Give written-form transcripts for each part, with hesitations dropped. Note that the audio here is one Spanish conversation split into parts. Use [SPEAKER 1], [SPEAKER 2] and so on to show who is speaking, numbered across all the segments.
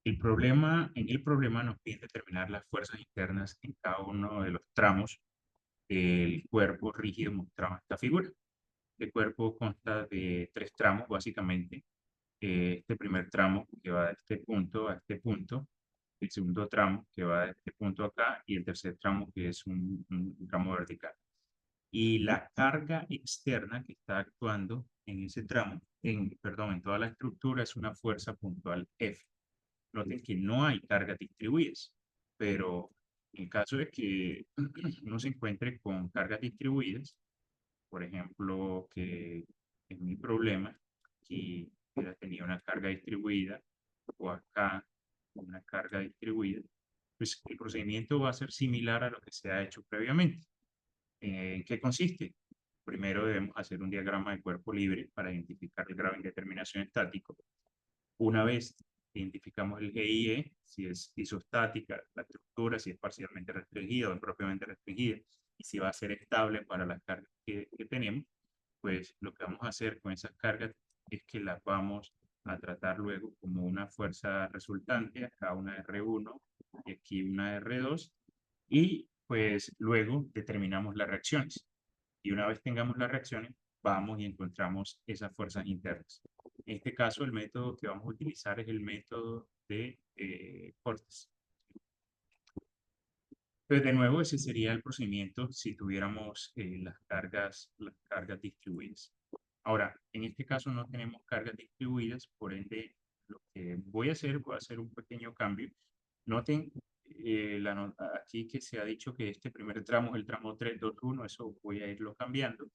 [SPEAKER 1] En el problema nos piden determinar las fuerzas internas en cada uno de los tramos del cuerpo rígido mostrado en esta figura. El cuerpo consta de tres tramos, básicamente. Este primer tramo que va de este punto a este punto, el segundo tramo que va de este punto acá y el tercer tramo que es un tramo vertical. Y la carga externa que está actuando en ese tramo, perdón, en toda la estructura es una fuerza puntual F. Noten que no hay cargas distribuidas, pero en caso de que uno se encuentre con cargas distribuidas, por ejemplo, que es mi problema, que hubiera tenido una carga distribuida o acá una carga distribuida, pues el procedimiento va a ser similar a lo que se ha hecho previamente. ¿En qué consiste? Primero debemos hacer un diagrama de cuerpo libre para identificar el grado de indeterminación estático. Una vez identificamos el GIE, si es isostática, la estructura, si es parcialmente restringida o propiamente restringida, y si va a ser estable para las cargas que tenemos, pues lo que vamos a hacer con esas cargas es que las vamos a tratar luego como una fuerza resultante, acá una R1 y aquí una R2, y pues luego determinamos las reacciones. Y una vez tengamos las reacciones, vamos y encontramos esas fuerzas internas. En este caso, el método que vamos a utilizar es el método de Cortes. Pues de nuevo, ese sería el procedimiento si tuviéramos las cargas distribuidas. Ahora, en este caso no tenemos cargas distribuidas, por ende, lo que voy a hacer un pequeño cambio. Noten aquí que se ha dicho que este primer tramo es el tramo 321, eso voy a irlo cambiando.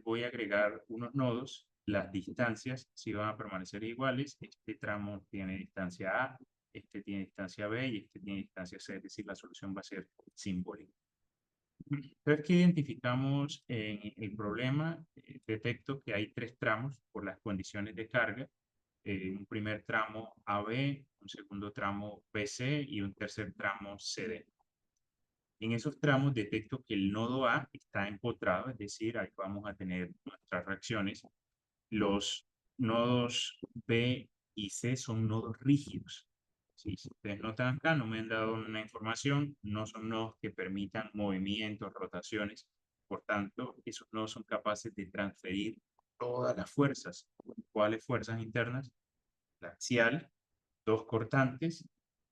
[SPEAKER 1] Voy a agregar unos nodos, las distancias si van a permanecer iguales. Este tramo tiene distancia A, este tiene distancia B y este tiene distancia C, es decir, la solución va a ser simbólica. Entonces, que identificamos en el problema, detecto que hay tres tramos por las condiciones de carga, un primer tramo AB, un segundo tramo BC y un tercer tramo CD. En esos tramos detecto que el nodo A está empotrado, es decir, ahí vamos a tener nuestras reacciones. Los nodos B y C son nodos rígidos. Sí, si ustedes notan acá, no me han dado una información, no son nodos que permitan movimientos, rotaciones. Por tanto, esos nodos son capaces de transferir todas las fuerzas. ¿Cuáles fuerzas internas? La axial, dos cortantes,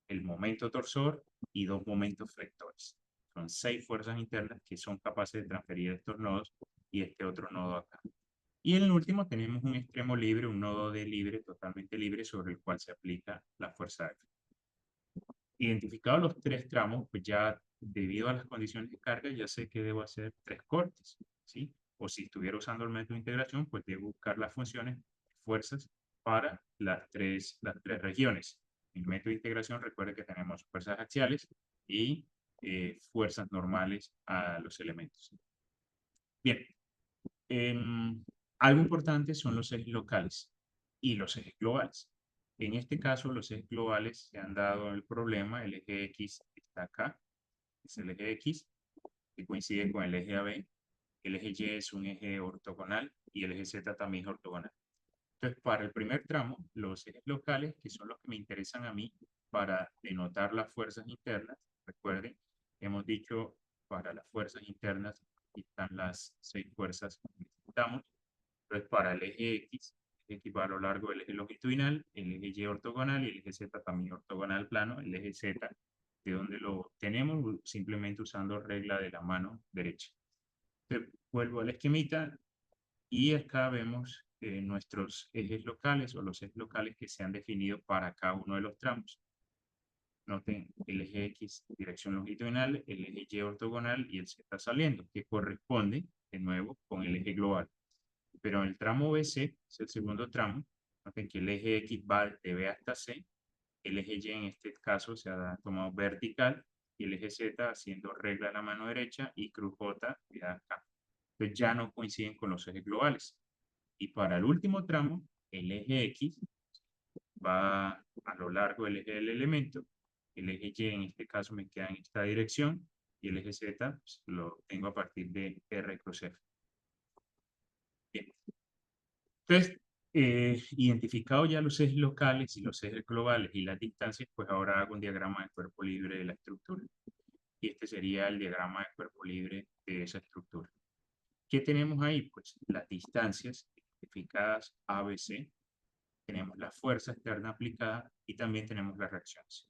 [SPEAKER 1] el momento torsor y dos momentos flectores. Son 6 fuerzas internas que son capaces de transferir estos nodos y este otro nodo acá. Y en el último tenemos un extremo libre, un nodo de libre, totalmente libre, sobre el cual se aplica la fuerza F. Identificados los tres tramos, pues ya debido a las condiciones de carga, ya sé que debo hacer tres cortes, ¿sí? O si estuviera usando el método de integración, pues debo buscar las funciones, fuerzas, para las tres regiones. En el método de integración, recuerde que tenemos fuerzas axiales y fuerzas normales a los elementos. Bien, algo importante son los ejes locales y los ejes globales. En este caso, los ejes globales se han dado el problema, el eje X está acá, es el eje X, que coincide con el eje AB, el eje Y es un eje ortogonal y el eje Z también es ortogonal. Entonces, para el primer tramo, los ejes locales, que son los que me interesan a mí para denotar las fuerzas internas, recuerden, hemos dicho para las fuerzas internas, aquí están las 6 fuerzas que necesitamos. Entonces, para el eje X, va a lo largo del eje longitudinal, el eje Y ortogonal y el eje Z también ortogonal plano, el eje Z, de donde lo tenemos simplemente usando regla de la mano derecha. Entonces, vuelvo al esquemita y acá vemos nuestros ejes locales o los ejes locales que se han definido para cada uno de los tramos. Noten el eje X dirección longitudinal, el eje Y ortogonal y el Z saliendo, que corresponde de nuevo con el eje global. Pero en el tramo BC, es el segundo tramo, noten que el eje X va de B hasta C, el eje Y en este caso se ha tomado vertical y el eje Z haciendo regla a la mano derecha y cruz J queda acá. Entonces ya no coinciden con los ejes globales. Y para el último tramo, el eje X va a lo largo del eje del elemento, el eje Y en este caso me queda en esta dirección y el eje Z pues, lo tengo a partir de R cruz F. Bien. Entonces, Identificado ya los ejes locales y los ejes globales y las distancias, pues ahora hago un diagrama de cuerpo libre de la estructura. Y este sería el diagrama de cuerpo libre de esa estructura. ¿Qué tenemos ahí? Pues las distancias identificadas ABC, tenemos la fuerza externa aplicada y también tenemos las reacciones.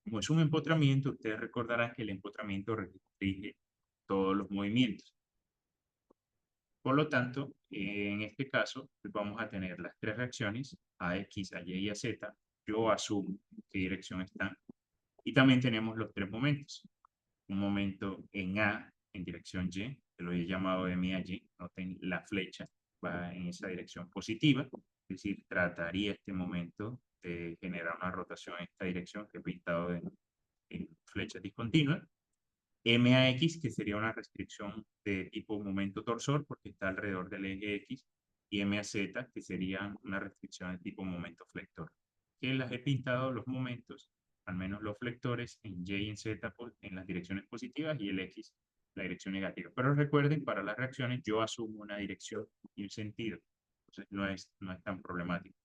[SPEAKER 1] Como es un empotramiento, ustedes recordarán que el empotramiento restringe todos los movimientos. Por lo tanto, en este caso, pues vamos a tener las tres reacciones, a X, a Y y a Z. Yo asumo en qué dirección están. Y también tenemos los tres momentos. Un momento en A, en dirección Y, que lo he llamado de M a Y. Noten la flecha, va en esa dirección positiva. Es decir, trataría este momento de generar una rotación en esta dirección que he pintado en flechas discontinuas. MAX, que sería una restricción de tipo momento torsor, porque está alrededor del eje X, y MAZ, que sería una restricción de tipo momento flector. Que las he pintado los momentos, al menos los flectores, en Y y en Z en las direcciones positivas y el X la dirección negativa. Pero recuerden, para las reacciones yo asumo una dirección y un sentido. Entonces no es tan problemático.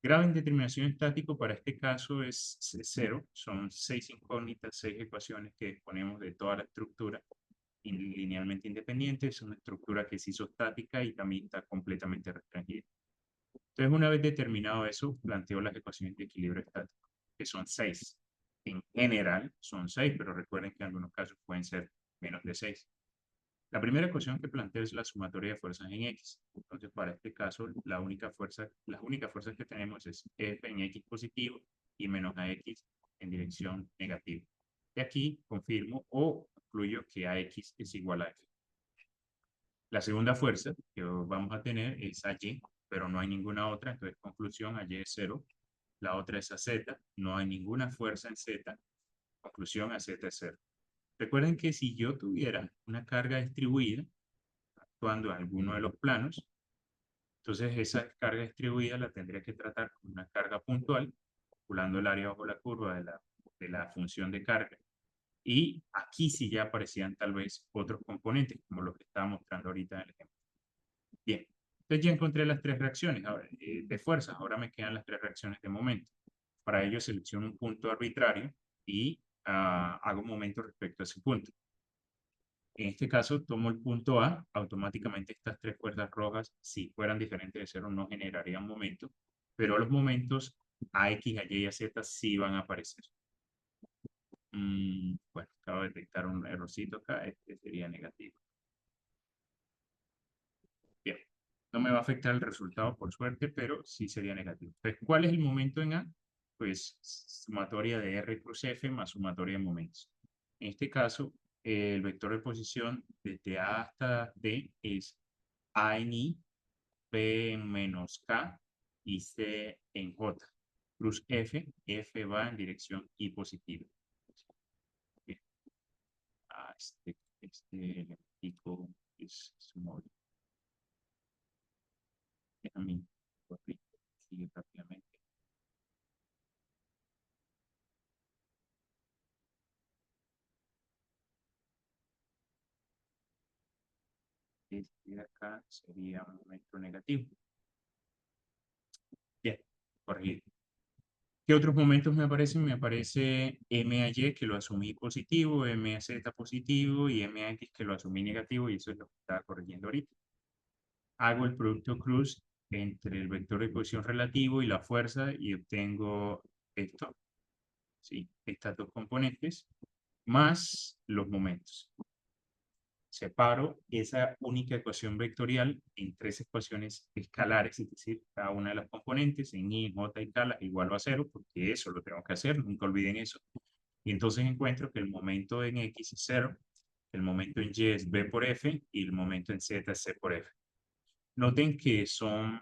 [SPEAKER 1] Grado de indeterminación estático para este caso es 0. Son 6 incógnitas, 6 ecuaciones que disponemos de toda la estructura linealmente independiente. Es una estructura que es isostática y también está completamente restringida. Entonces, una vez determinado eso, planteo las ecuaciones de equilibrio estático, que son 6. En general son 6, pero recuerden que en algunos casos pueden ser menos de 6. La primera ecuación que planteo es la sumatoria de fuerzas en X. Entonces, para este caso, las únicas fuerzas que tenemos es F en X positivo y menos AX en dirección negativa. Y aquí confirmo o concluyo que AX es igual a F. La segunda fuerza que vamos a tener es AY, pero no hay ninguna otra. Entonces, conclusión, AY es 0. La otra es AZ. No hay ninguna fuerza en Z. Conclusión, AZ es 0. Recuerden que si yo tuviera una carga distribuida, actuando en alguno de los planos, entonces esa carga distribuida la tendría que tratar como una carga puntual, calculando el área bajo la curva de la función de carga. Y aquí sí ya aparecían tal vez otros componentes, como los que estaba mostrando ahorita en el ejemplo. Bien, entonces ya encontré las tres reacciones ahora, de fuerzas, ahora me quedan las tres reacciones de momento. Para ello selecciono un punto arbitrario y hago un momento respecto a ese punto. En este caso, tomo el punto A, automáticamente estas tres cuerdas rojas, si fueran diferentes de cero, no generarían momento, pero los momentos a X, a Y y a Z sí van a aparecer. Bueno, acabo de detectar un errorcito acá, este sería negativo. Bien, no me va a afectar el resultado por suerte, pero sí sería negativo. Entonces, ¿cuál es el momento en A? Pues sumatoria de R cruz F más sumatoria de momentos. En este caso, el vector de posición desde A hasta D es A en I, P en menos K y C en J. Cruz F, F va en dirección I positiva. Bien. Este elementico es su móvil. Déjame corregir rápidamente. Este de acá sería un momento negativo. Bien, corregido. ¿Qué otros momentos me aparecen? Me aparece MAY que lo asumí positivo, MAZ positivo y MAX que lo asumí negativo y eso es lo que estaba corrigiendo ahorita. Hago el producto cruz entre el vector de posición relativo y la fuerza y obtengo esto, ¿sí? Estas dos componentes más los momentos. Separo esa única ecuación vectorial en tres ecuaciones escalares, es decir, cada una de las componentes en I, en J y K igual a 0, porque eso lo tengo que hacer, nunca olviden eso. Y entonces encuentro que el momento en X es 0, el momento en Y es B por F y el momento en Z es C por F. Noten que son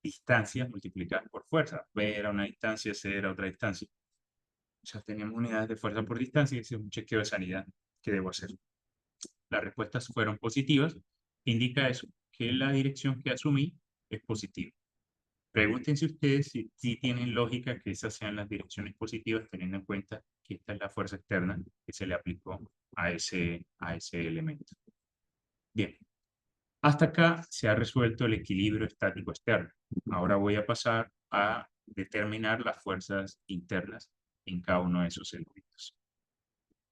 [SPEAKER 1] distancias multiplicadas por fuerza. B era una distancia, C era otra distancia. O sea, tenemos unidades de fuerza por distancia y ese es un chequeo de sanidad que debo hacer. Las respuestas fueron positivas, indica eso, que la dirección que asumí es positiva. Pregúntense ustedes si tienen lógica que esas sean las direcciones positivas, teniendo en cuenta que esta es la fuerza externa que se le aplicó a ese elemento. Bien, Hasta acá se ha resuelto el equilibrio estático externo. Ahora voy a pasar a determinar las fuerzas internas en cada uno de esos circuitos.